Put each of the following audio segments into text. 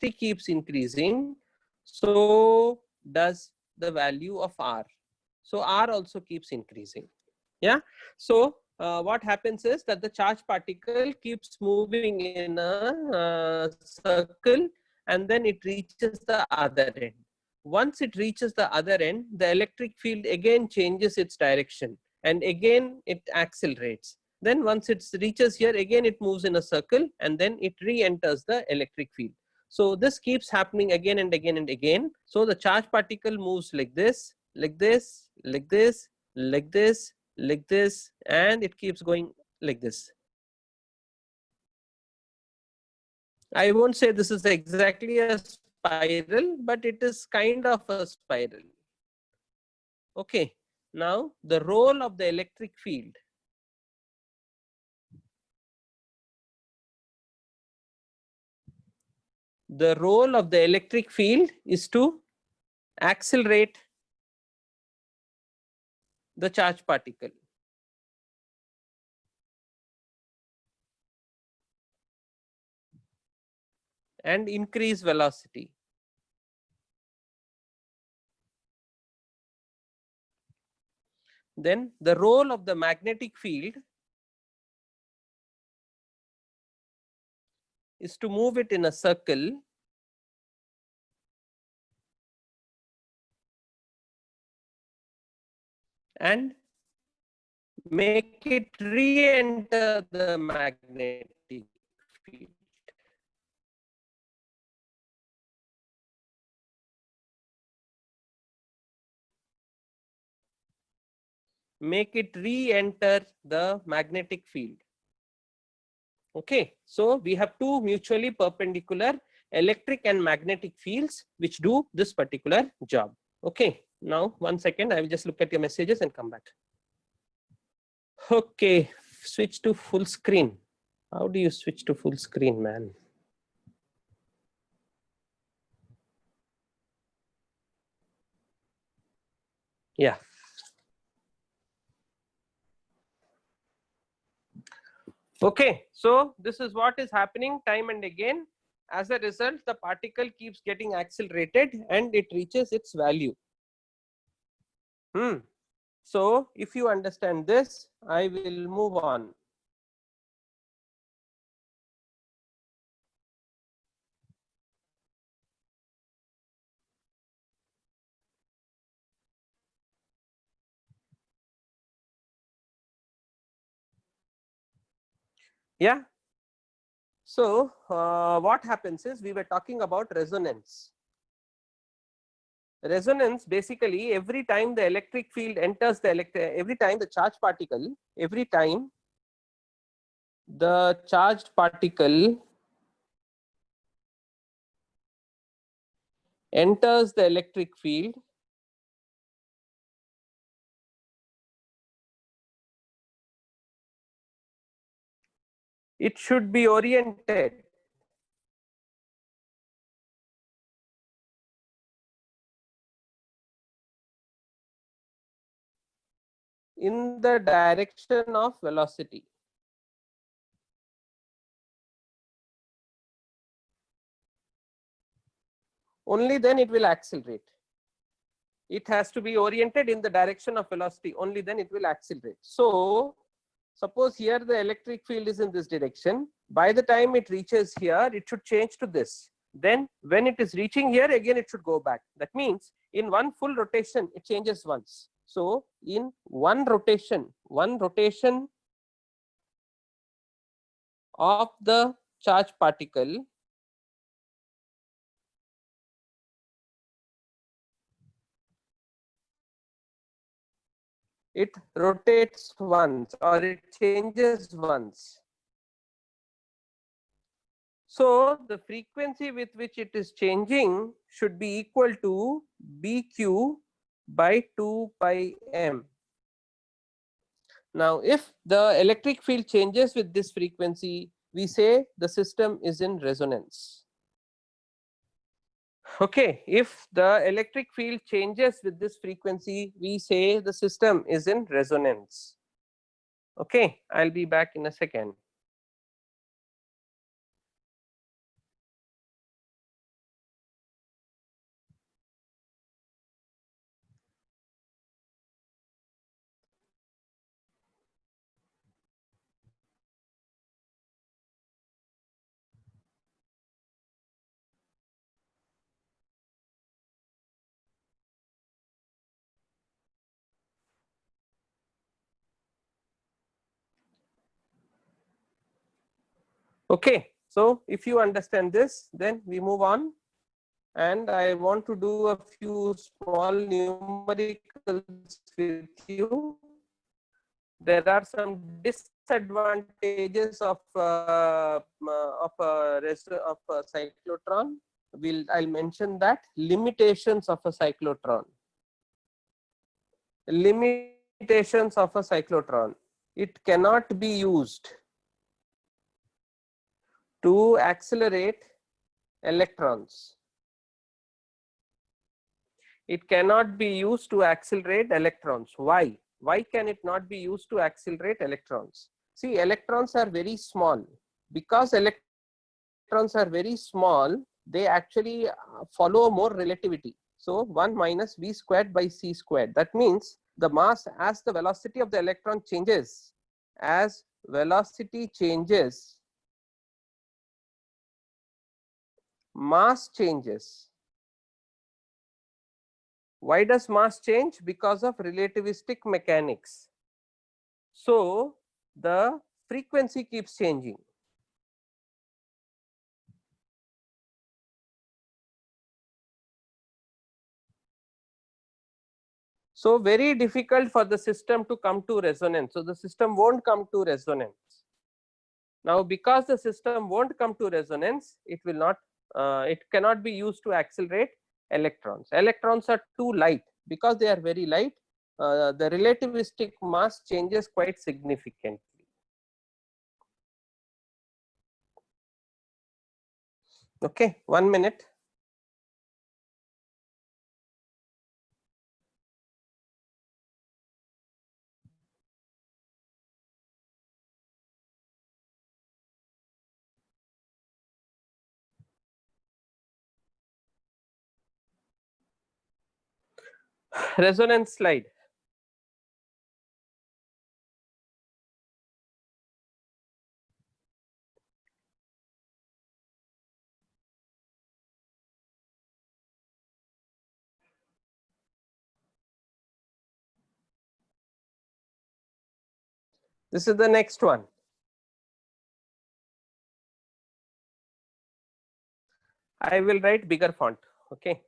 keeps increasing, so does the value of R. So R also keeps increasing. Yeah. So what happens is that the charge particle keeps moving in a circle, and then it reaches the other end. Once it reaches the other end, the electric field again changes its direction, and again it accelerates. Then once it reaches here, again it moves in a circle, and then it re-enters the electric field. So this keeps happening again and again and again. So the charge particle moves like this, like this, like this, like this, like this, and it keeps going like this. I won't say this is exactly a spiral, but it is kind of a spiral. Okay. Now the role of the electric field. The role of the electric field is to accelerate the charge particle and increase velocity. Then the role of the magnetic field is to move it in a circle and make it re-enter the magnetic field. Make it re-enter the magnetic field. Okay, so we have two mutually perpendicular electric and magnetic fields which do this particular job. Okay, now 1 second, I will just look at your messages and come back. Okay, switch to full screen. How do you switch to full screen, man? Yeah. Okay, so this is what is happening time and again. As a result, the particle keeps getting accelerated and it reaches its value. So if you understand this, I will move on. Yeah. So what happens is, we were talking about resonance. Resonance, basically every time the electric field enters the every time the charged particle, every time the charged particle enters the electric field, it should be oriented in the direction of velocity. Only then it will accelerate. It has to be oriented in the direction of velocity, only then it will accelerate. So suppose here the electric field is in this direction. By the time it reaches here, it should change to this. Then when it is reaching here, again it should go back. That means in one full rotation, it changes once. So in one rotation of the charged particle, it rotates once or it changes once. So the frequency with which it is changing should be equal to BQ by 2 pi m. Now if the electric field changes with this frequency, we say the system is in resonance. Okay, if the electric field changes with this frequency, we say the system is in resonance. Okay, I'll be back in a second. Okay, so if you understand this, then we move on, and I want to do a few small numericals with you. There are some disadvantages of a cyclotron. I'll mention that. Limitations of a cyclotron. Limitations of a cyclotron. It cannot be used to accelerate electrons. It cannot be used to accelerate electrons. Why? Why can it not be used to accelerate electrons? See, electrons are very small. Because electrons are very small, they actually follow more relativity. So 1 minus v squared by c squared. That means the mass, as the velocity of the electron changes, as velocity changes, mass changes. Why does mass change? Because of relativistic mechanics. So the frequency keeps changing. So very difficult for the system to come to resonance. So the system won't come to resonance. Now, because the system won't come to resonance, it will not, it cannot be used to accelerate electrons. Electrons are too light. Because they are very light, the relativistic mass changes quite significantly. Okay, 1 minute. Resonance slide. This is the next one. I will write bigger font. Okay.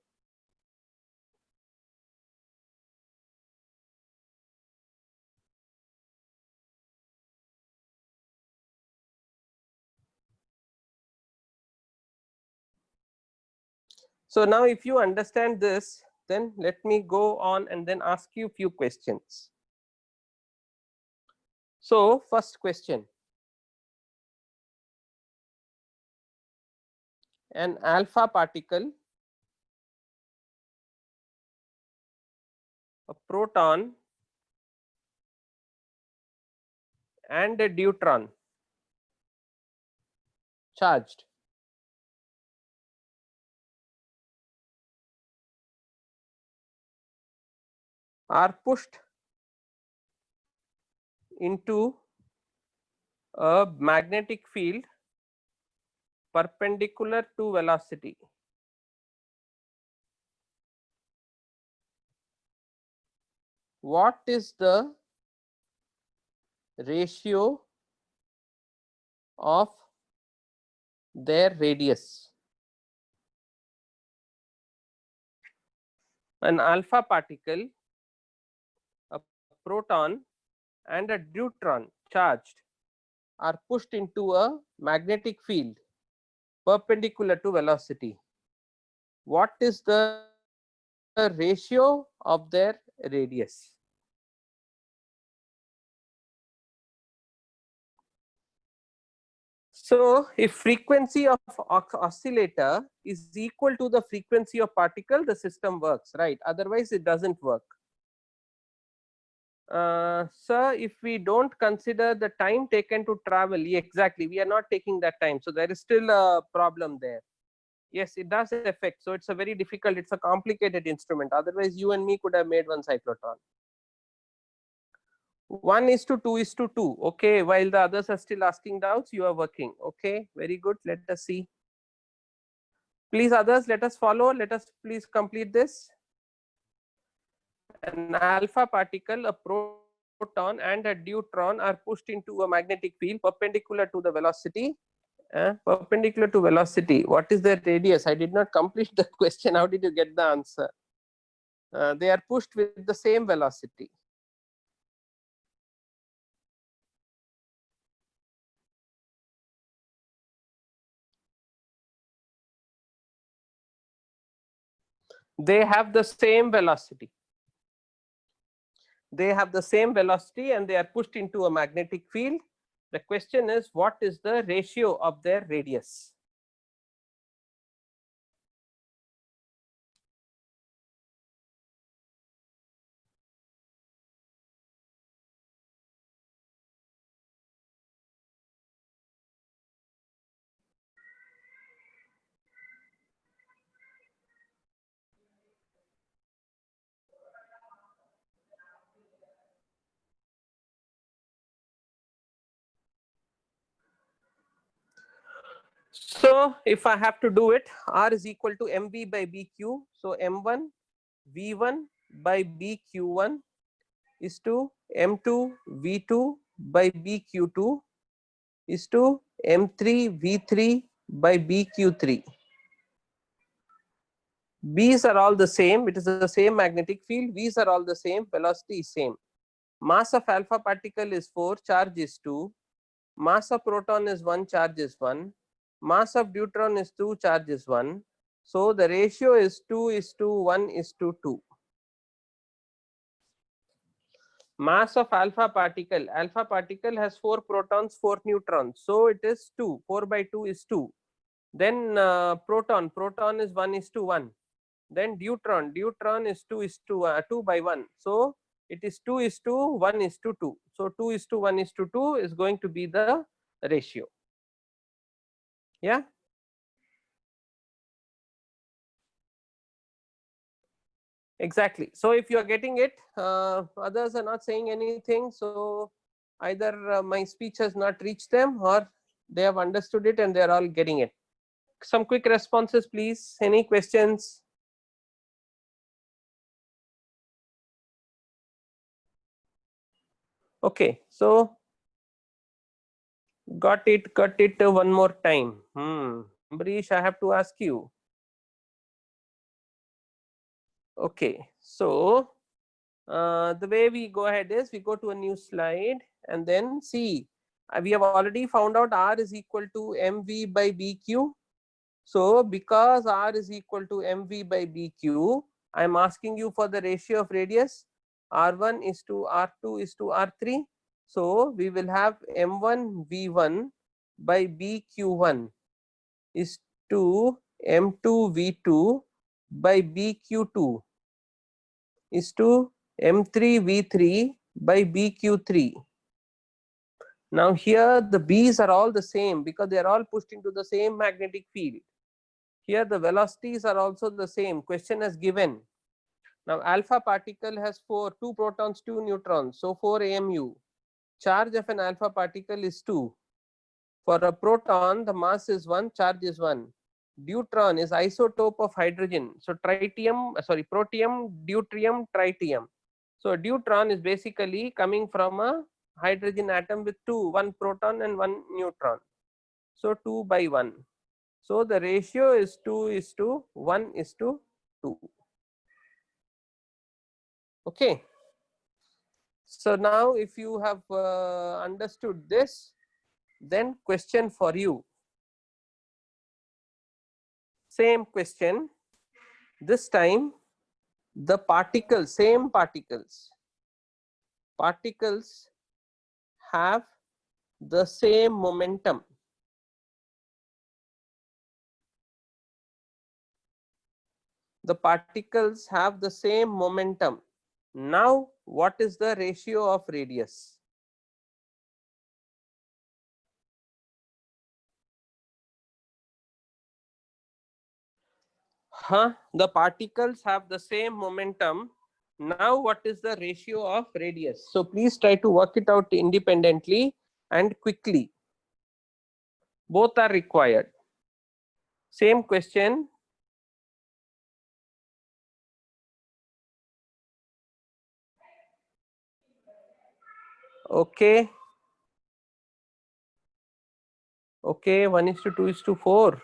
So now if you understand this, then let me go on and then ask you a few questions. So first question, an alpha particle, a proton and a deuteron charged are pushed into a magnetic field perpendicular to velocity. What is the ratio of their radius? An alpha particle, a proton and a deuteron charged are pushed into a magnetic field perpendicular to velocity. What is the ratio of their radius? So if frequency of oscillator is equal to the frequency of particle, the system works, right? Otherwise it doesn't work. Sir, if we don't consider the time taken to travel, exactly, we are not taking that time, so there is still a problem there. Yes, it does affect. So it's a very difficult, it's a complicated instrument. Otherwise you and me could have made one cyclotron. 1:2:2. Okay, while the others are still asking doubts, you are working. Okay, very good. Let us see. Please, others, let us follow. Let us please complete this. An alpha particle, a proton and a deuteron are pushed into a magnetic field perpendicular to the velocity. Perpendicular to velocity. What is the radius? I did not complete the question. How did you get the answer? They are pushed with the same velocity. They have the same velocity. They have the same velocity and they are pushed into a magnetic field. The question is, what is the ratio of their radius? So if I have to do it, R is equal to mv by bq. So m1 v1 by bq1 is to m2 v2 by bq2 is to m3 v3 by bq3. B's are all the same. It is the same magnetic field. V's are all the same. Velocity is same. Mass of alpha particle is 4. Charge is 2. Mass of proton is 1. Charge is 1. Mass of deuteron is 2. Charge is 1. So the ratio is 2:1:2. Mass of alpha particle. Alpha particle has 4 protons, 4 neutrons. So it is 2. 4/2 is 2. Then proton is 1:1. Then deuteron is 2:1. So it is 2:1:2. So 2:1:2 is going to be the ratio. Yeah. Exactly. So if you are getting it, others are not saying anything. So either my speech has not reached them or they have understood it and they are all getting it. Some quick responses, please. Any questions? Okay. So got it one more time. Ambrish, I have to ask you. Okay. So the way we go ahead is we go to a new slide and then see. We have already found out R is equal to mv by bq. So because R is equal to mv by bq, I am asking you for the ratio of radius. R1 is to R2 is to R3. So we will have m1 v1 by bq1 is to m2 v2 by bq2 is to m3 v3 by bq3. Now here the B's are all the same because they are all pushed into the same magnetic field. Here the velocities are also the same. Question has given. Now alpha particle has 2 protons, 2 neutrons. So 4 AMU. Charge of an alpha particle is 2. For a proton, the mass is 1, charge is 1. Deuteron is isotope of hydrogen. So protium, deuterium, tritium. So deuteron is basically coming from a hydrogen atom with 2, 1 proton and 1 neutron. So 2/1. So the ratio is 2:1:2. Okay. So now if you have understood this, then question for you. Same question. This time the same particles have the same momentum. The particles have the same momentum. Now what is the ratio of radius? The particles have the same momentum. Now what is the ratio of radius? So please try to work it out independently and quickly. Both are required. Same question. Okay. Okay, 1:2:4.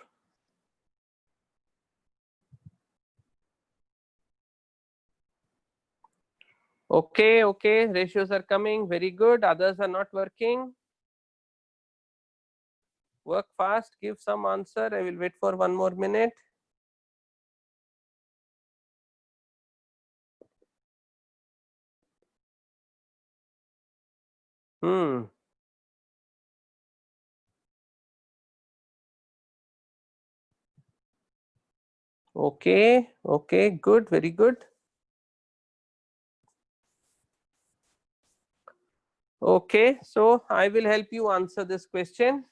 Okay, okay, ratios are coming. Very good. Others are not working. Work fast. Give some answer. I will wait for one more minute. Okay, okay, good, very good. Okay, so I will help you answer this question.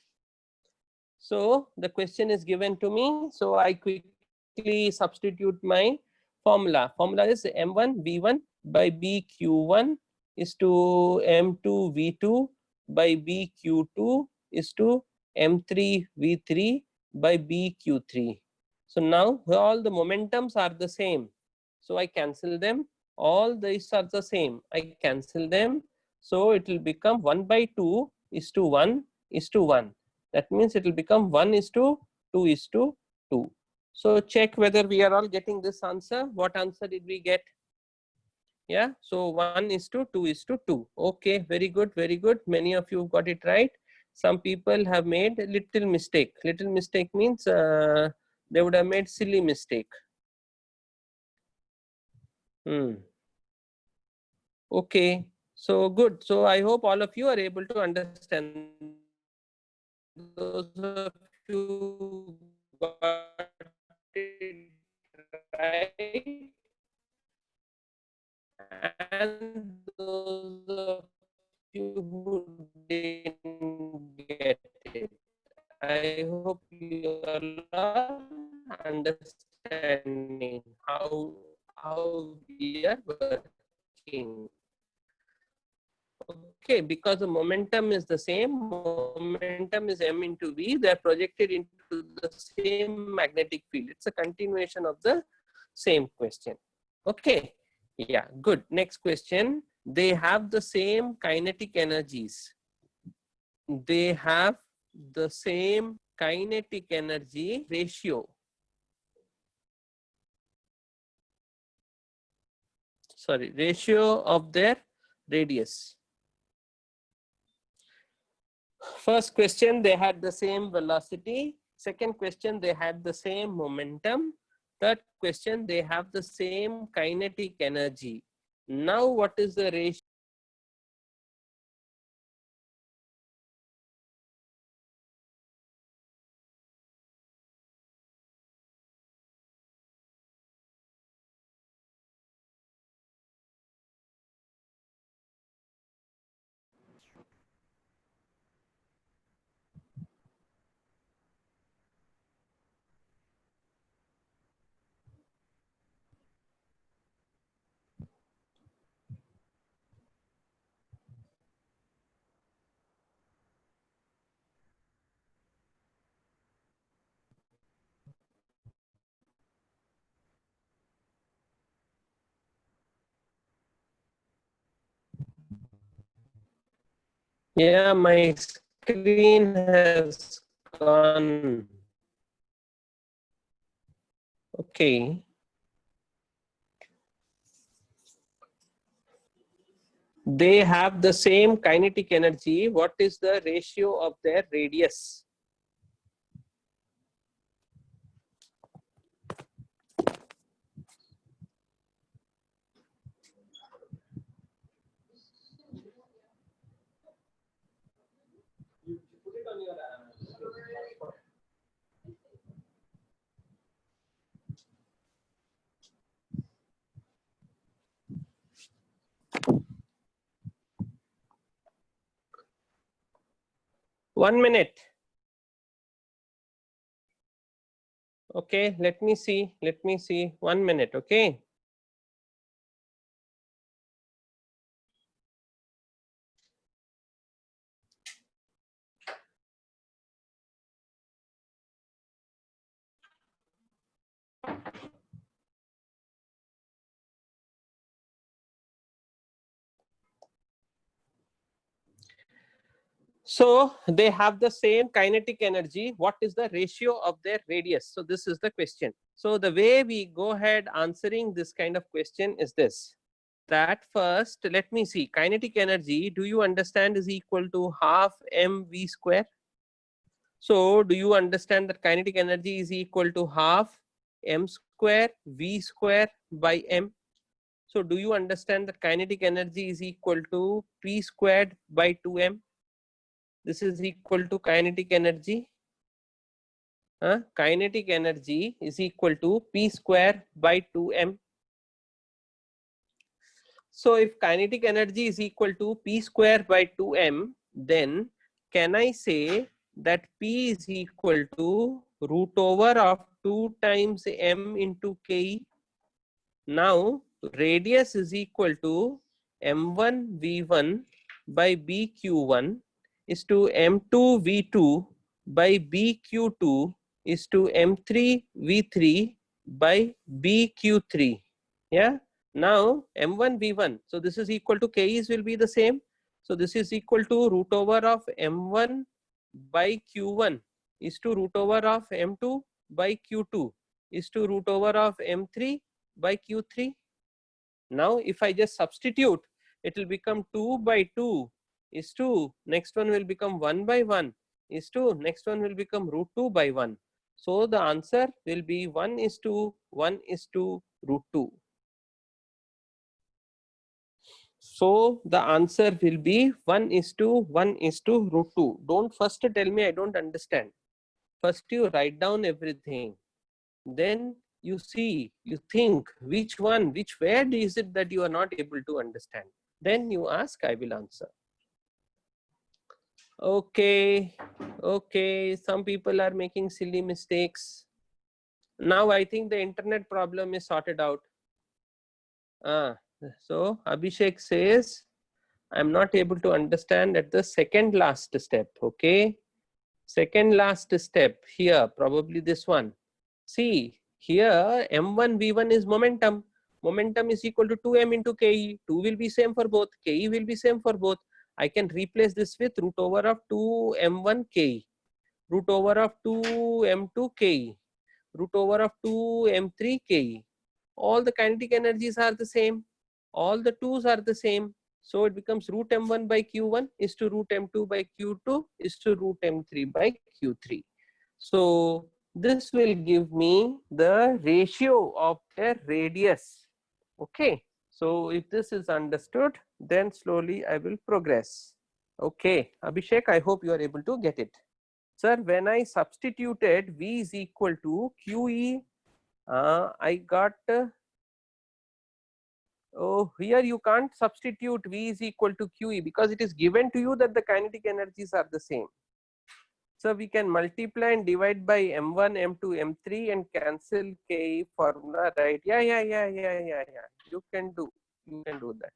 So the question is given to me, so I quickly substitute my formula. Formula is M1 V1 by BQ1 is to M2 V2 by BQ2 is to M3 V3 by BQ3. So now all the momentums are the same. So I cancel them. All these are the same. I cancel them. So it will become 1 by 2 is to 1 is to 1. That means it will become 1:2:2. So check whether we are all getting this answer. What answer did we get? Yeah, so 1:2:2. Okay, very good, very good. Many of you got it right. Some people have made a little mistake. Little mistake means they would have made silly mistake. Okay, so good. So I hope all of you are able to understand. Those of you got it right, and those of you who didn't get it, I hope you are understanding how we are working. Okay, because the momentum is the same, momentum is m into v, they are projected into the same magnetic field. It's a continuation of the same question. Okay, yeah, good. Next question. They have the same kinetic energies. They have the same kinetic energy ratio. Sorry, ratio of their radius. First question, they had the same velocity. Second question, they had the same momentum. Third question, they have the same kinetic energy. Now, what is the ratio? Yeah, my screen has gone. Okay. They have the same kinetic energy. What is the ratio of their radius? Put it on your 1 minute. Okay, let me see. 1 minute. Okay. So they have the same kinetic energy. What is the ratio of their radius? So this is the question. So the way we go ahead answering this kind of question is this, that first let me see, kinetic energy, do you understand, is equal to half mv square. So do you understand that kinetic energy is equal to half m square v square by m? So do you understand that kinetic energy is equal to p squared by 2m? This is equal to kinetic energy. Kinetic energy is equal to p square by 2m. So if kinetic energy is equal to p square by 2m, then can I say that p is equal to root over of 2 times m into ke? Now radius is equal to m1 v1 by bq1 is to m2 v2 by bq2 is to m3 v3 by bq3. Yeah. Now m1 v1, so this is equal to k's will be the same. So this is equal to root over of m1 by q1 is to root over of m2 by q2 is to root over of m3 by q3. Now if I just substitute, it will become 2 by 2 is to, next one will become 1 by 1 is to, next one will become root 2 by 1. So the answer will be 1 is to 1 is to root 2. So the answer will be 1 is to 1 is to root 2. Don't first tell me I don't understand. First you write down everything. Then you see, you think which one, which word is it that you are not able to understand. Then you ask, I will answer. Okay, okay, some people are making silly mistakes. Now I think the internet problem is sorted out. So Abhishek says, I'm not able to understand at the second last step. Okay, second last step here, probably this one. See, here m1 v1 is momentum. Momentum is equal to 2m into ke. 2 will be same for both. Ke will be same for both. I can replace this with root over of 2 m1 ke, root over of 2 m2 ke, root over of 2 m3 ke. All the kinetic energies are the same. All the 2's are the same. So it becomes root m1 by q1 is to root m2 by q2 is to root m3 by q3. So this will give me the ratio of their radius. Okay. So if this is understood, then slowly I will progress. Okay. Abhishek, I hope you are able to get it. Sir, when I substituted V is equal to QE, I got, oh, here you can't substitute V is equal to QE because it is given to you that the kinetic energies are the same. So we can multiply and divide by m1, m2, m3 and cancel Ke formula, right? Yeah. You can do that.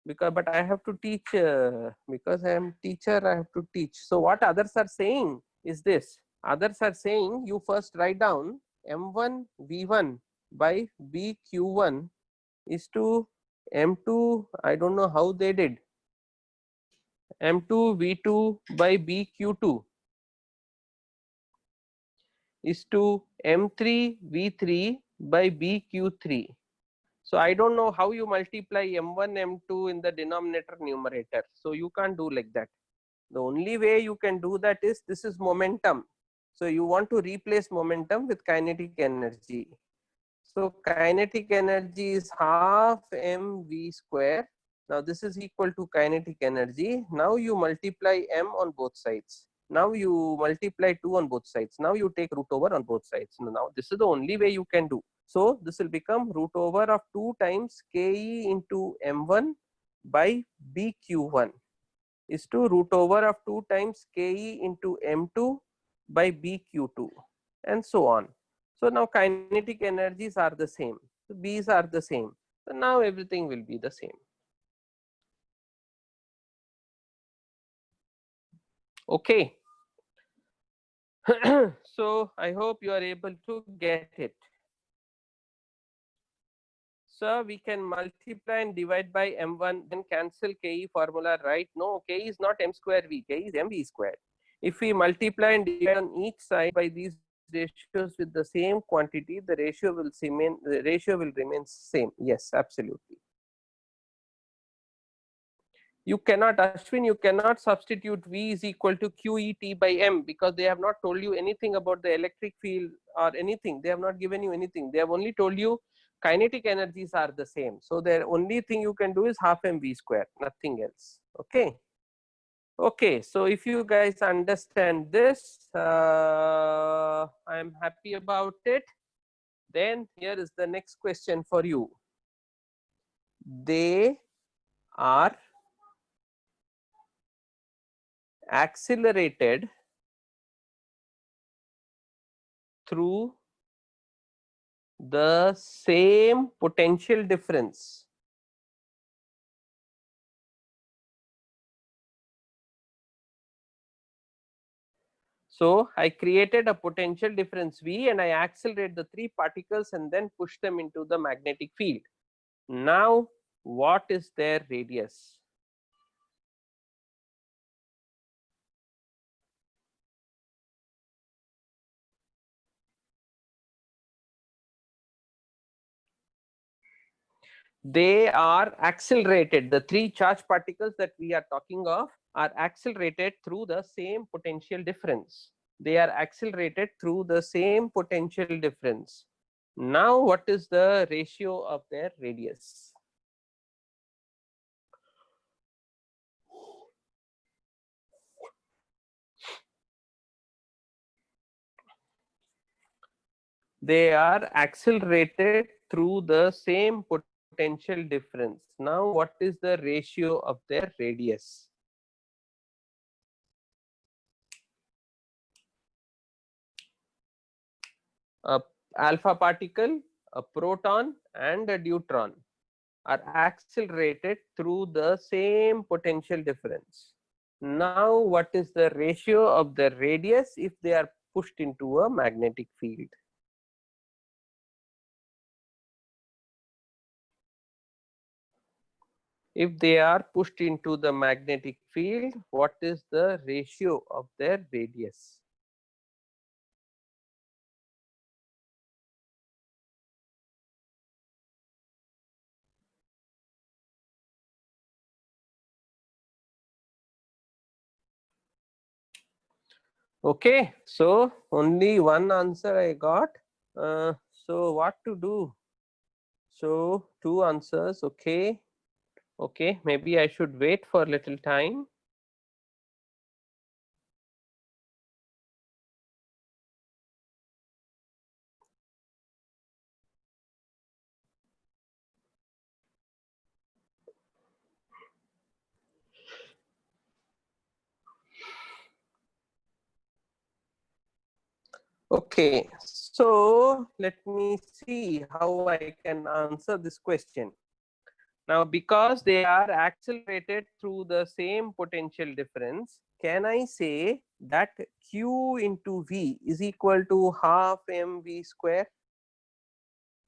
Because, but I have to teach, because I am teacher, I have to teach. So what others are saying is this. Others are saying you first write down m1 v1 by bq1 is to m2, I don't know how they did, m2 v2 by bq2 is to m3 v3 by bq3. So I don't know how you multiply m1 m2 in the denominator numerator. So you can't do like that. The only way you can do that is, this is momentum. So you want to replace momentum with kinetic energy. So kinetic energy is half mv square. Now this is equal to kinetic energy. Now you multiply m on both sides. Now you multiply 2 on both sides. Now you take root over on both sides. Now this is the only way you can do. So this will become root over of 2 times ke into m1 by bq1 is to root over of 2 times ke into m2 by bq2 and so on. So now kinetic energies are the same. So B's are the same. So now everything will be the same. Okay. So I hope you are able to get it. So we can multiply and divide by m1, then cancel ke formula, right? No, ke is not m square v, ke is mv square. If we multiply and divide on each side by these ratios with the same quantity, the ratio will remain same. Yes, absolutely. You cannot, Ashwin, you cannot substitute V is equal to QET by M, because they have not told you anything about the electric field or anything. They have not given you anything. They have only told you kinetic energies are the same. So the only thing you can do is half mv square, nothing else. Okay. Okay, so if you guys understand this, I am happy about it. Then here is the next question for you. They are accelerated through the same potential difference. So I created a potential difference V and I accelerate the three particles and then push them into the magnetic field. Now, what is their radius? They are accelerated. The three charged particles that we are talking of are accelerated through the same potential difference. They are accelerated through the same potential difference. Now, what is the ratio of their radius? They are accelerated through the same potential difference. Now, what is the ratio of their radius? A alpha particle, a proton, and a deuteron are accelerated through the same potential difference. Now, what is the ratio of the radius if they are pushed into a magnetic field? If they are pushed into the magnetic field, what is the ratio of their radius? Okay, so only one answer I got. So what to do? So two answers. Okay, okay, maybe I should wait for a little time. Okay, so let me see how I can answer this question. Now, because they are accelerated through the same potential difference, can I say that Q into V is equal to half mv square?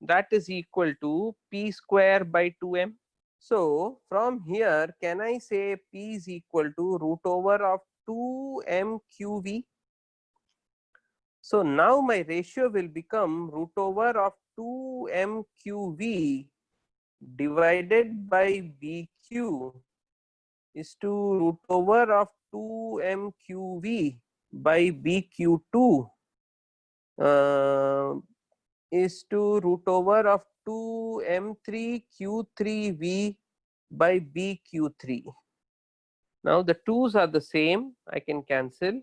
That is equal to P square by 2m. So, from here, can I say P is equal to root over of 2mqv? So, now my ratio will become root over of 2mqv divided by bq is to root over of 2mqv by bq2 is to root over of 2m3q3v by bq3. Now the 2's are the same, I can cancel.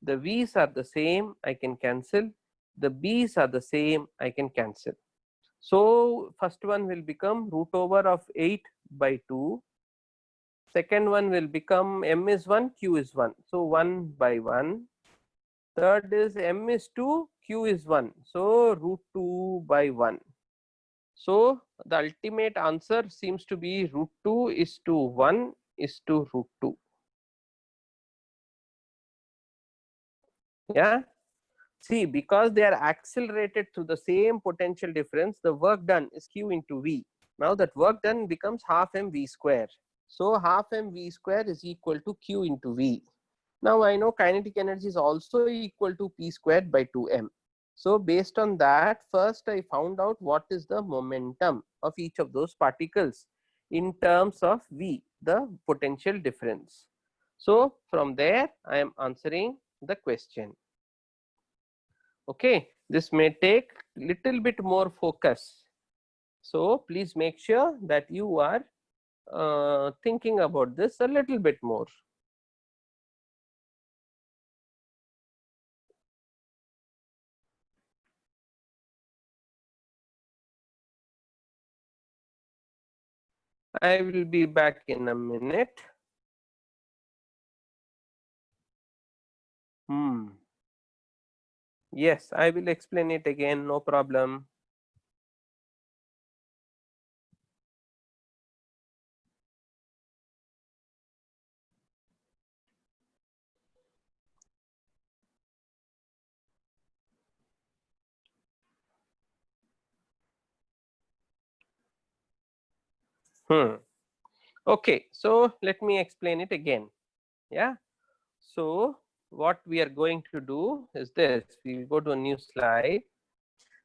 The v's are the same, I can cancel. The b's are the same, I can cancel. So first one will become root over of 8 by 2. Second one will become m is 1, q is 1. So 1 by 1. Third is m is 2, q is 1. So root 2 by 1. So the ultimate answer seems to be root 2 is to 1 is to root 2. Yeah. See, because they are accelerated through the same potential difference, the work done is q into v. Now that work done becomes half mv square. So half mv square is equal to q into v. Now I know kinetic energy is also equal to p squared by 2m. So based on that, first I found out what is the momentum of each of those particles in terms of v, the potential difference. So from there I am answering the question. Okay, this may take little bit more focus. So please make sure that you are thinking about this a little bit more. I will be back in a minute. Yes, I will explain it again, no problem. Okay, so let me explain it again. Yeah. So what we are going to do is this. We will go to a new slide.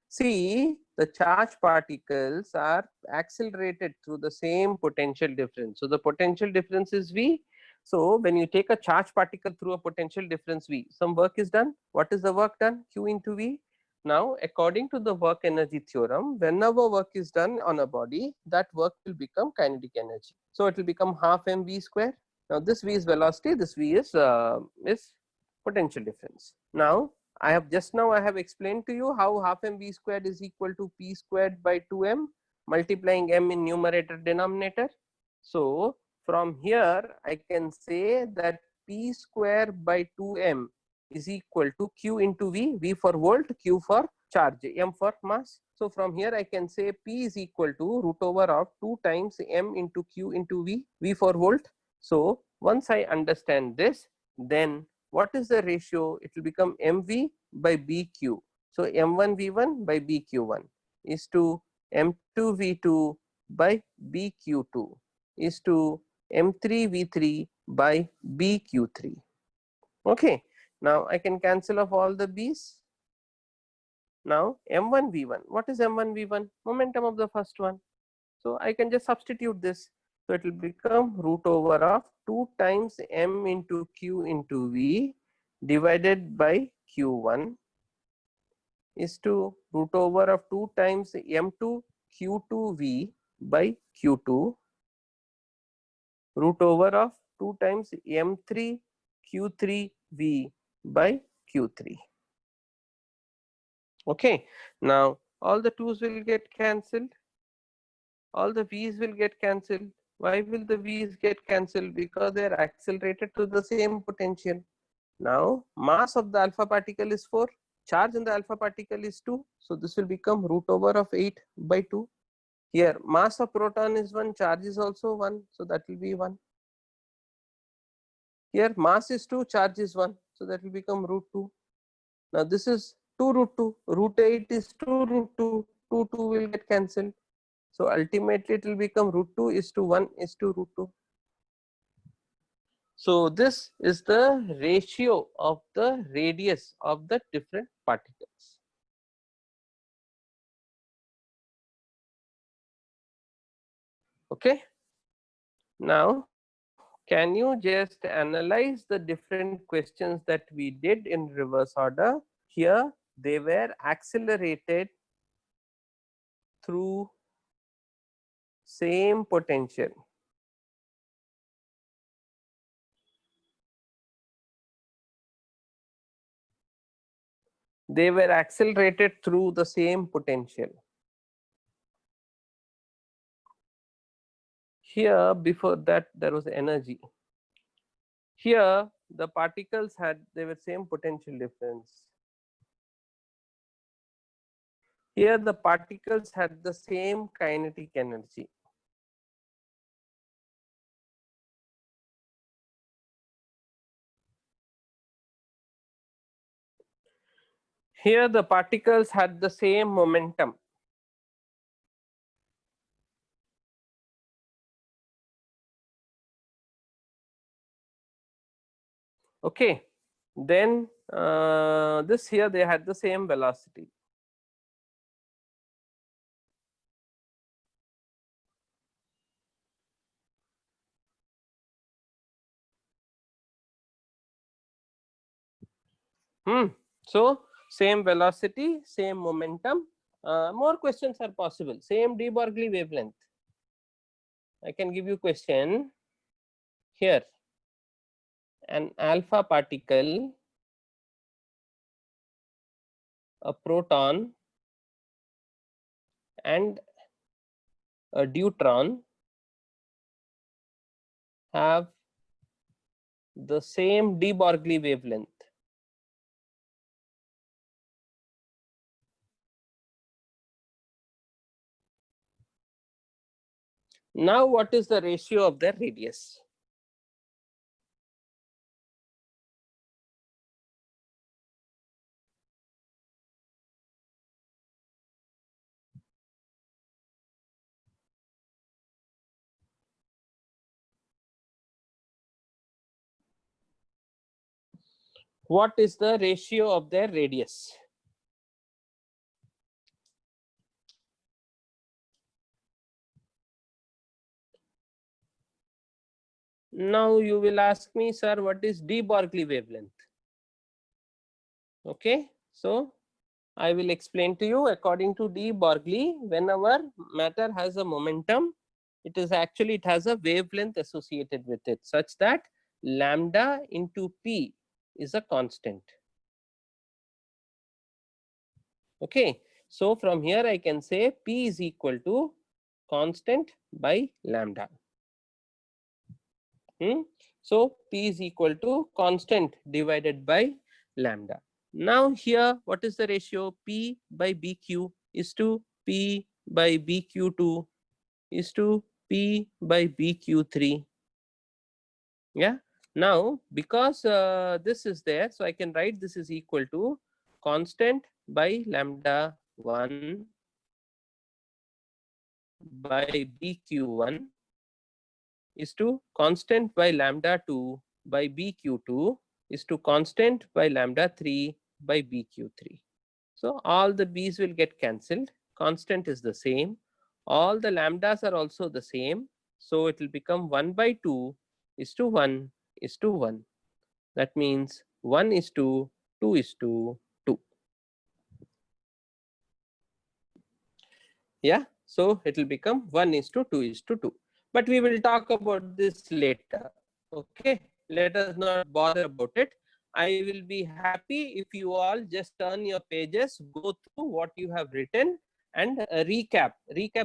See, the charged particles are accelerated through the same potential difference. So the potential difference is V. So when you take a charged particle through a potential difference V, some work is done. What is the work done? Q into V. Now, according to the work energy theorem, whenever work is done on a body, that work will become kinetic energy. So it will become half mv square. Now this V is velocity, this V is potential difference. Now I have explained to you how half mv squared is equal to p squared by 2m, multiplying m in numerator denominator. So from here I can say that p square by 2m is equal to q into v, v for volt, q for charge, m for mass. So from here I can say p is equal to root over of 2 times m into q into v, v for volt. So once I understand this, then what is the ratio? It will become mv by bq. So m1 v1 by bq1 is to m2 v2 by bq2 is to m3 v3 by bq3. Okay, now I can cancel off all the b's. Now m1 v1, what is m1 v1? Momentum of the first one. So I can just substitute this. So it will become root over of 2 times m into q into v divided by q1 is to root over of 2 times m2 q2v by q2 root over of 2 times m3 q3v by q3. Okay, now all the 2's will get cancelled, all the v's will get cancelled. Why will the v's get cancelled? Because they are accelerated to the same potential. Now mass of the alpha particle is 4, charge in the alpha particle is 2, so this will become root over of 8 by 2. Here mass of proton is 1, charge is also 1, so that will be 1. Here mass is 2, charge is 1, so that will become root 2. Now this is 2 root 2, root 8 is 2 root 2, 2 will get cancelled. So ultimately it will become root 2 is to 1 is to root 2. So this is the ratio of the radius of the different particles. Okay. Now can you just analyze the different questions that we did in reverse order? Here they were accelerated through same potential. They were accelerated through the same potential. Here before that there was energy. Here the particles they were same potential difference. Here the particles had the same kinetic energy. Here the particles had the same momentum. Okay, then this here they had the same velocity. So same velocity, same momentum. More questions are possible. Same de Broglie wavelength. I can give you question here. An alpha particle, a proton, and a deuteron have the same de Broglie wavelength. Now, what is the ratio of their radius? What is the ratio of their radius? Now you will ask me, sir, what is de Broglie wavelength? Okay, so I will explain to you. According to de Broglie, whenever matter has a momentum, it has a wavelength associated with it, such that lambda into p is a constant. Okay, so from here I can say p is equal to constant by lambda. So p is equal to constant divided by lambda. Now here, what is the ratio? P by BQ is to P by BQ2 is to P by BQ3. Yeah. Now, because this is there, so I can write this is equal to constant by lambda 1 by BQ1 is to constant by lambda 2 by BQ2 is to constant by lambda 3 by BQ3. So all the b's will get cancelled. Constant is the same. All the lambdas are also the same. So it will become 1 by 2 is to 1 is to 1. That means 1 is to 2 is to 2. Yeah. So it will become 1 is to 2 is to 2. But we will talk about this later. Okay. Let us not bother about it. I will be happy if you all just turn your pages, go through what you have written and recap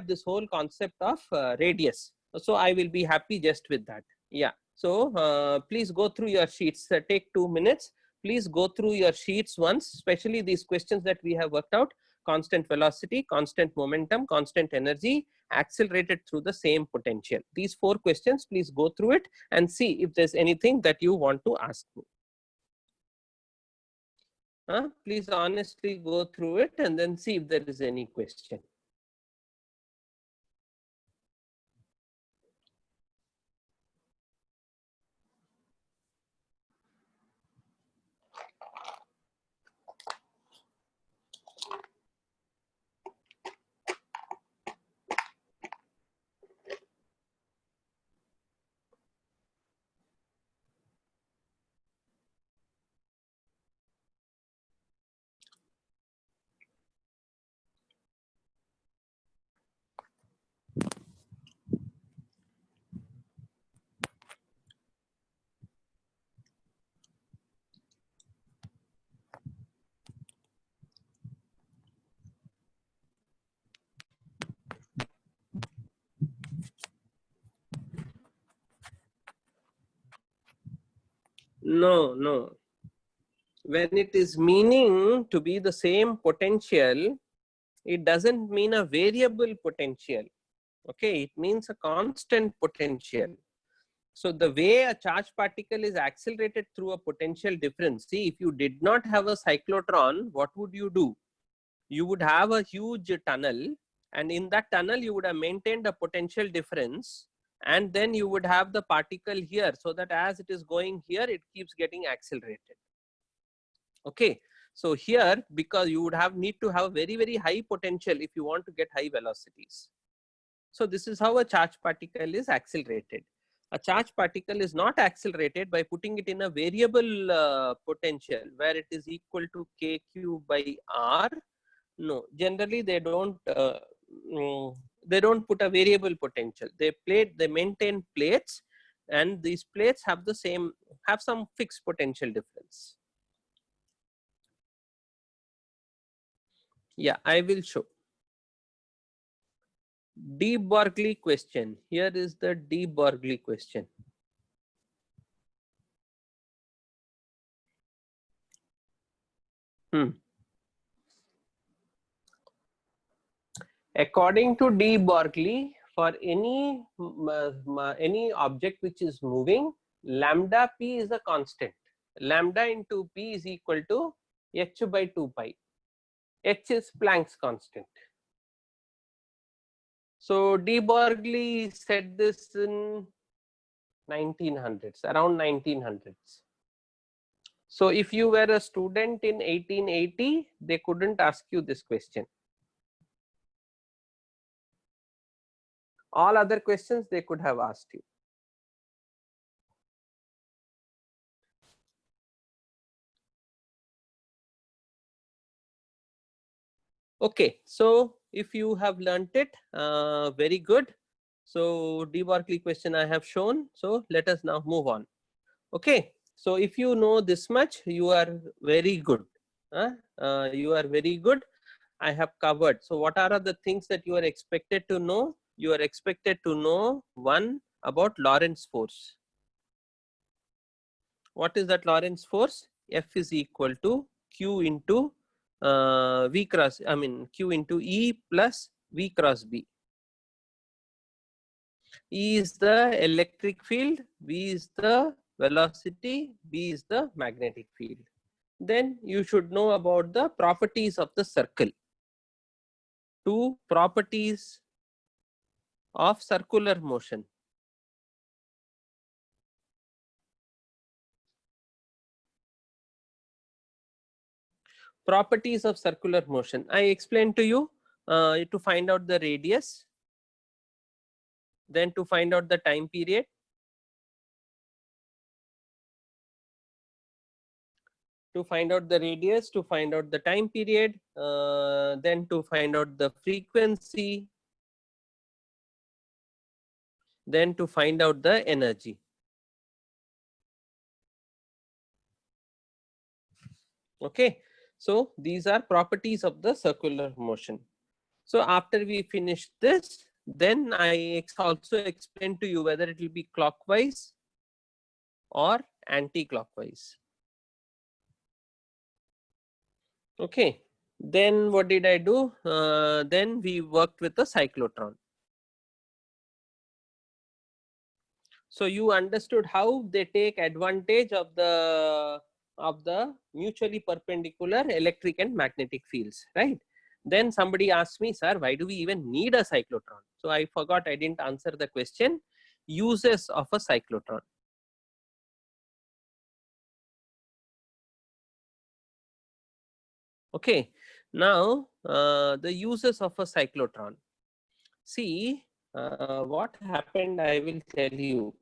this whole concept of radius. So I will be happy just with that. Yeah. So please go through your sheets. Take 2 minutes. Please go through your sheets once, especially these questions that we have worked out. Constant velocity, constant momentum, constant energy, accelerated through the same potential. These 4 questions, please go through it and see if there's anything that you want to ask me. Please honestly go through it and then see if there is any question. No. When it is meaning to be the same potential, it doesn't mean a variable potential. Okay, it means a constant potential. So the way a charged particle is accelerated through a potential difference, see, if you did not have a cyclotron, what would you do? You would have a huge tunnel, and in that tunnel you would have maintained a potential difference, and then you would have the particle here, so that as it is going here, it keeps getting accelerated. Okay, so here, because you would need to have very high potential if you want to get high velocities. So this is how a charged particle is accelerated. A charged particle is not accelerated by putting it in a variable potential where it is equal to kq by r. No, generally they don't put a variable potential. They maintain plates, and these plates have some fixed potential difference. Yeah, I will show. De Broglie question. Here is the de Broglie question. According to de Broglie, for any object which is moving, lambda p is a constant. Lambda into p is equal to h by 2 pi. H is Planck's constant. So de Broglie said this in 1900s, around 1900s. So if you were a student in 1880, they couldn't ask you this question. All other questions they could have asked you. Okay, so if you have learnt it, very good. So de Broglie question I have shown. So let us now move on. Okay, so if you know this much, you are very good. You are very good. I have covered. So what are the things that you are expected to know? You are expected to know one about Lorentz force. What is that Lorentz force? F is equal to Q into V cross, Q into E plus V cross B. E is the electric field, V is the velocity, B is the magnetic field. Then you should know about the properties of the circle. Two properties of circular motion. Properties of circular motion. I explained to you to find out the radius, then to find out the time period, to find out the radius, to find out the time period, then to find out the frequency, then to find out the energy. Okay, so these are properties of the circular motion. So after we finish this, then I also explain to you whether it will be clockwise or anti-clockwise. Okay, then what did I do? Then we worked with the cyclotron. So you understood how they take advantage of the mutually perpendicular electric and magnetic fields, right? Then somebody asked me, sir, why do we even need a cyclotron? So I forgot, I didn't answer the question. Uses of a cyclotron. Okay, now the uses of a cyclotron. See, what happened, I will tell you.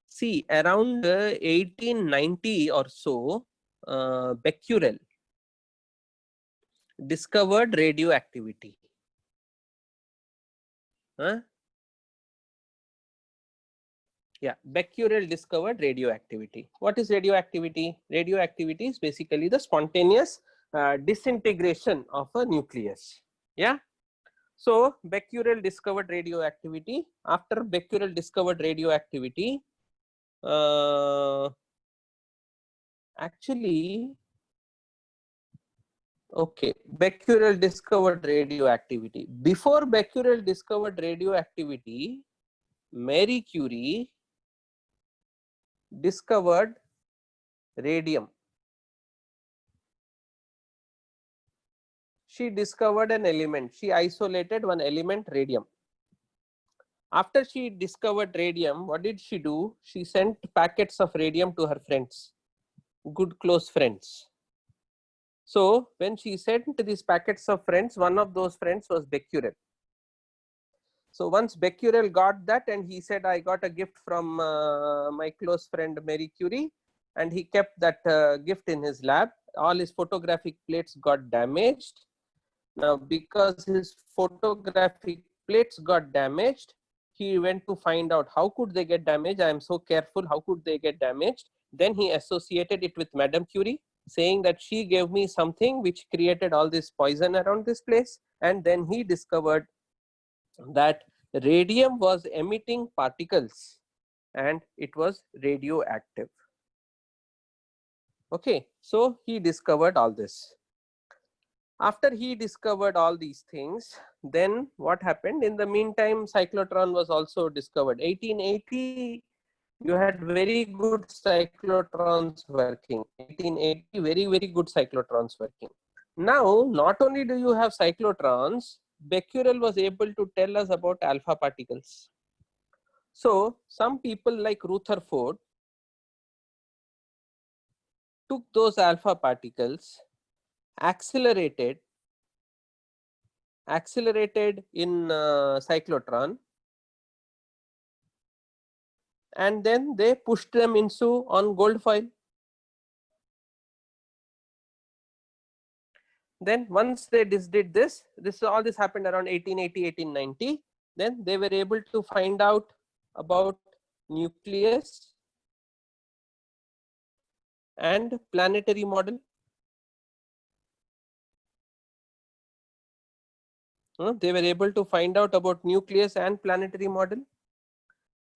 See, around 1890 or so, Becquerel discovered radioactivity. Yeah, Becquerel discovered radioactivity. What is radioactivity? Radioactivity is basically the spontaneous disintegration of a nucleus. Yeah. So Becquerel discovered radioactivity. After Becquerel discovered radioactivity, actually, okay, Becquerel discovered radioactivity. Before Becquerel discovered radioactivity, Marie Curie discovered radium. She discovered an element. She isolated one element, radium. After she discovered radium, what did she do? She sent packets of radium to her friends, good close friends. So when she sent these packets of friends, one of those friends was Becquerel. So once Becquerel got that, and he said, I got a gift from my close friend Marie Curie, and he kept that gift in his lab. All his photographic plates got damaged. Now, because his photographic plates got damaged, he went to find out how could they get damaged. I am so careful, how could they get damaged? Then he associated it with Madame Curie, saying that she gave me something which created all this poison around this place. And then he discovered that radium was emitting particles and it was radioactive. Okay, so he discovered all this. After he discovered all these things, then what happened? In the meantime, cyclotron was also discovered. 1880, you had very good cyclotrons working. 1880, very good cyclotrons working. Now, not only do you have cyclotrons, Becquerel was able to tell us about alpha particles. So, some people like Rutherford took those alpha particles, accelerated in cyclotron, and then they pushed them into on gold foil. Then once they did this all this happened around 1880, 1890. Then they were able to find out about nucleus and planetary model. They were able to find out about nucleus and planetary model.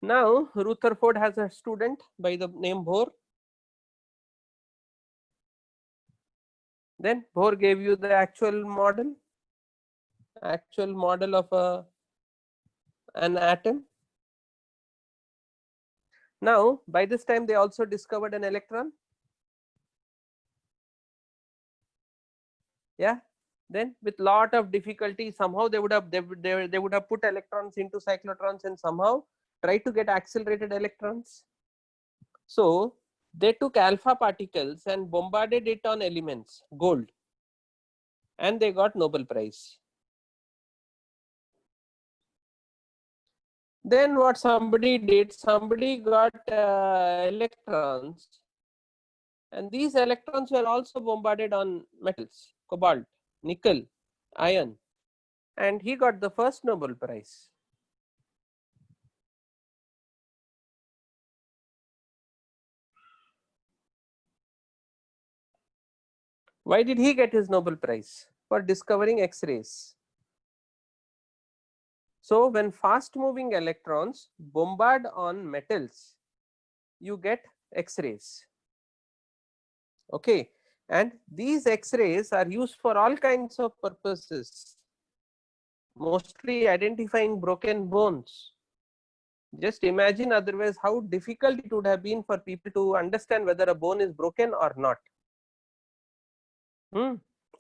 Now Rutherford has a student by the name Bohr. Then Bohr gave you the actual model of an atom. Now by this time they also discovered an electron. Yeah, then with lot of difficulty somehow they would have put electrons into cyclotrons and somehow try to get accelerated electrons. So they took alpha particles and bombarded it on elements, gold, and they got Nobel Prize. Then what somebody did, somebody got electrons, and these electrons were also bombarded on metals, cobalt, nickel, iron, and he got the first Nobel Prize. Why did he get his Nobel Prize? For discovering X-rays. So when fast moving electrons bombard on metals, you get X-rays. Okay, and these X-rays are used for all kinds of purposes, mostly identifying broken bones. Just imagine otherwise how difficult it would have been for people to understand whether a bone is broken or not.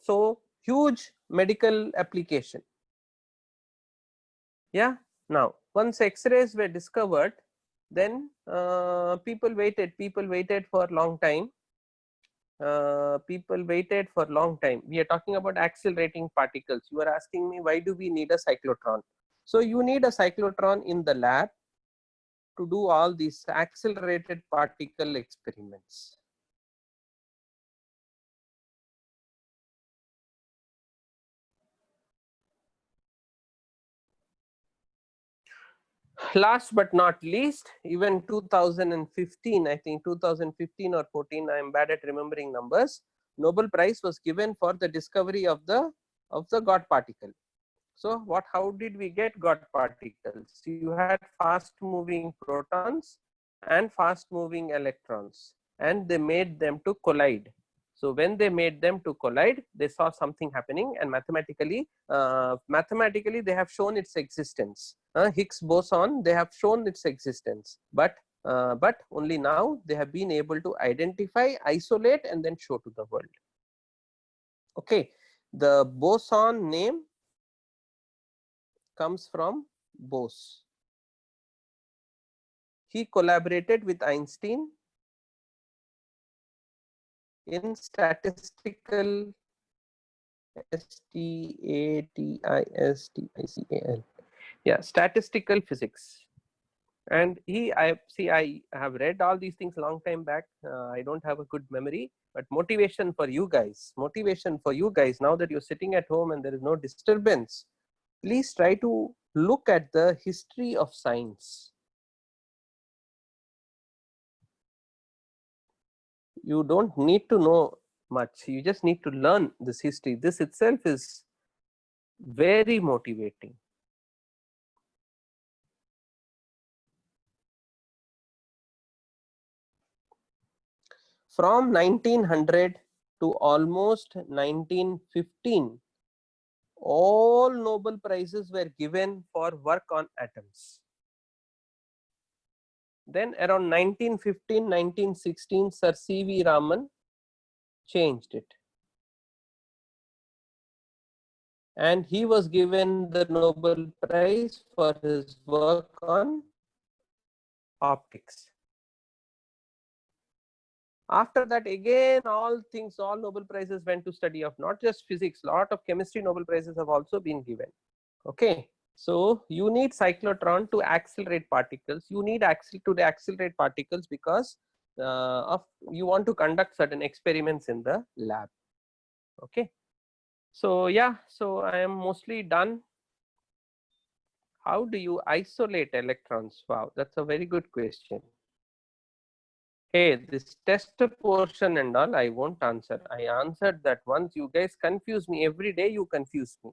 So huge medical application. Yeah. Now once X-rays were discovered, then people waited for a long time. We are talking about accelerating particles. You are asking me, why do we need a cyclotron? So you need a cyclotron in the lab to do all these accelerated particle experiments. Last but not least, even 2015, I think 2015 or 14, I am bad at remembering numbers, Nobel Prize was given for the discovery of the God particle. So how did we get God particles? You had fast moving protons and fast moving electrons, and they made them to collide. So when they made them to collide, they saw something happening, and mathematically they have shown its existence. Higgs boson, they have shown its existence, but only now they have been able to identify, isolate, and then show to the world. Okay, the boson name comes from Bose. he collaborated with Einstein in statistical statistical, yeah, statistical physics. And I have read all these things long time back. I don't have a good memory, but motivation for you guys, now that you're sitting at home and there is no disturbance, please try to look at the history of science. You don't need to know much, you just need to learn this history. This itself is very motivating. From 1900 to almost 1915, all Nobel Prizes were given for work on atoms. Then around 1915, 1916, Sir C.V. Raman changed it. And he was given the Nobel Prize for his work on optics. After that, again, all Nobel Prizes went to study of not just physics, lot of chemistry Nobel Prizes have also been given. Okay, so you need cyclotron to accelerate particles. You need to accelerate particles because you want to conduct certain experiments in the lab. Okay, so yeah, so I am mostly done. How do you isolate electrons? Wow, that's a very good question. Hey, this test portion and all, I won't answer. I answered that once. You guys confuse me every day. You confuse me.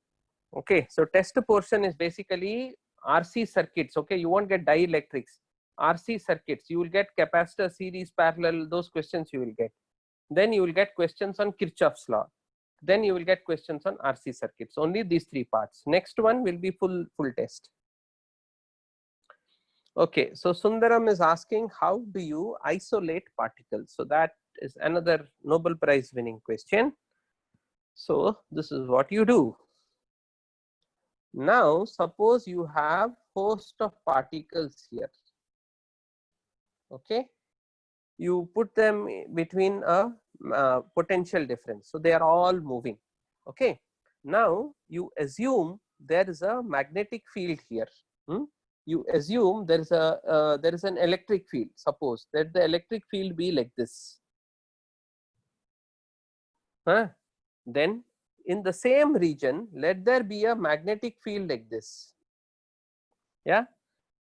Okay, so test portion is basically RC circuits. Okay, you won't get dielectrics. RC circuits. You will get capacitor, series, parallel. Those questions you will get. Then you will get questions on Kirchhoff's law. Then you will get questions on RC circuits. Only these three parts. Next one will be full test. Okay, so Sundaram is asking, how do you isolate particles? So that is another Nobel Prize winning question. So this is what you do. Now suppose you have host of particles here. Okay, you put them between a potential difference, so they are all moving. Okay, now you assume there is a magnetic field here. You assume there is an electric field. Suppose that the electric field be like this. Then in the same region, let there be a magnetic field like this. Yeah.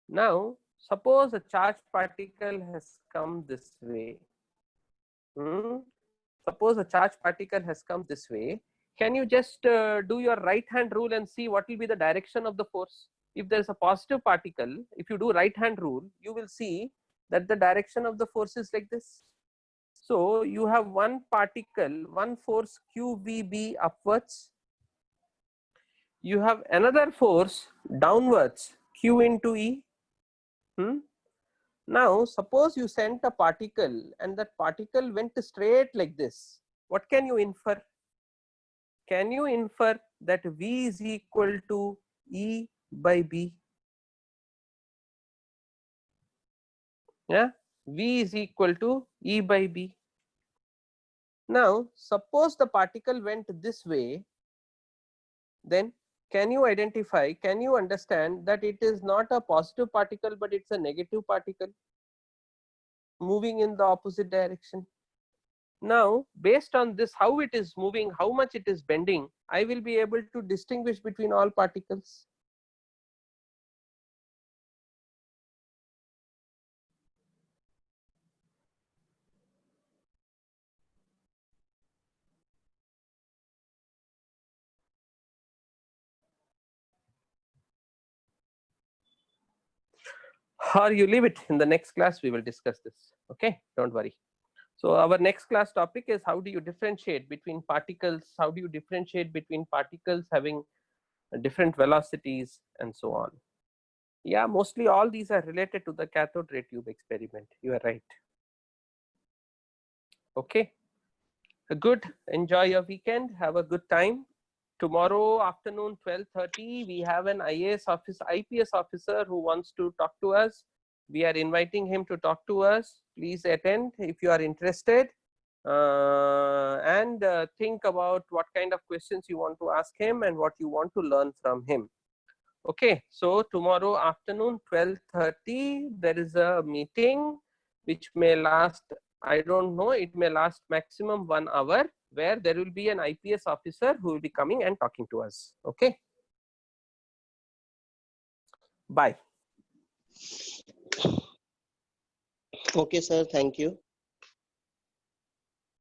Now suppose a charged particle has come this way. Suppose a charged particle has come this way. Can you just do your right hand rule and see what will be the direction of the force? If there is a positive particle, if you do right hand rule, you will see that the direction of the force is like this. So you have one particle, one force QVB upwards. You have another force downwards, Q into E. Now suppose you sent a particle and that particle went straight like this. What can you infer? Can you infer that V is equal to E by B? Yeah, V is equal to E by B. Now suppose the particle went this way, then can you identify, can you understand that it is not a positive particle but it's a negative particle moving in the opposite direction? Now based on this, how it is moving, how much it is bending, I will be able to distinguish between all particles. Or you leave it, in the next class we will discuss this. Okay, don't worry. So our next class topic is how do you differentiate between particles, how do you differentiate between particles having different velocities and so on. Yeah, mostly all these are related to the cathode ray tube experiment. You are right. Okay, good. Enjoy your weekend. Have a good time. Tomorrow afternoon 12:30 we have an IAS officer, IPS officer who wants to talk to us. We are inviting him to talk to us. Please attend if you are interested, and think about what kind of questions you want to ask him and what you want to learn from him. Okay, so tomorrow afternoon 12:30 there is a meeting which may last, I don't know, it may last maximum 1 hour, where there will be an IPS officer who will be coming and talking to us. Okay, bye. Okay, sir. Thank you.